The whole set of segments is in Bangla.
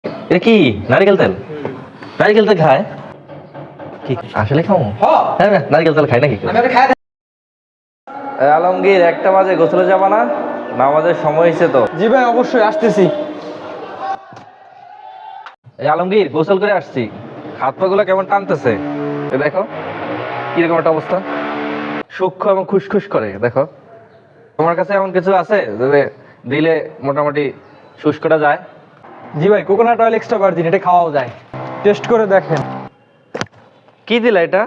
এটা কি নারকেল তেল? নারকেল তেল খায় কি আসলে খাও? হ্যাঁ না নারকেল তেল খায় নাকি? আলমগীর 1টা বাজে গোসলে যাবা না? নামাজের সময় হয়েছে তো। জি ভাই অবশ্যই আসতেছি। আলমগীর গোসল করে আসছি, হাত পা গুলো কেমন টানতেছে দেখো, কিরকম একটা অবস্থা, সূক্ষ্ম এবং খুশখুশ করে দেখো। তোমার কাছে এমন কিছু আছে যে দিলে মোটামুটি শুষ্কটা যায়? জি ভাই কোকোনাট অয়েল এক্সট্রা ভার্জিন, এটা খাওয়াও যায়, টেস্ট করে দেখেন। কি দিলা এটা?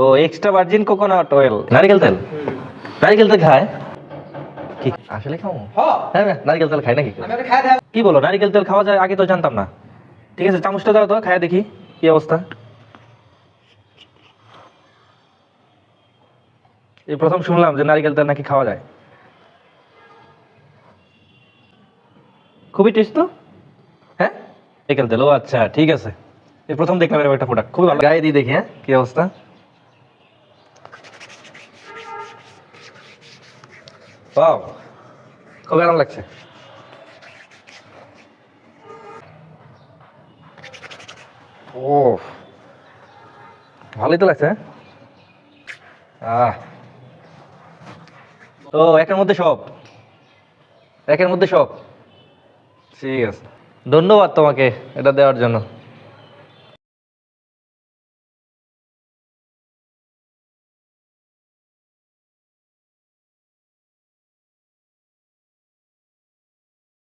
ও এক্সট্রা ভার্জিন কোকোনাট অয়েল, নারকেল তেল। নারকেল তেল খায় কি আসলে খাও? হ্যাঁ না নারকেল তেল খায় নাকি? কি বলো নারকেল তেল খাওয়া যায়? আগে তো জানতাম না। ঠিক আছে চামচটা দাও তো, খায় দেখি কি অবস্থা। এই প্রথম শুনলাম যে নারকেল তেল নাকি খাওয়া যায়। খুবই টেস্ট তো। হ্যাঁ নারকেল তেল, ও আচ্ছা ঠিক আছে। এই প্রথম দেখলাম এরকম একটা প্রোডাক্ট, খুবই ভালো। গায়ে দিয়ে দেখি হ্যাঁ কি অবস্থা। ওয়াও খুব আরাম লাগছে। ও ভালোই তো লাগছে। আহ তো একের মধ্যে সব, একের মধ্যে সব ঠিক আছে। ধন্যবাদ তোমাকে এটা দেওয়ার জন্য।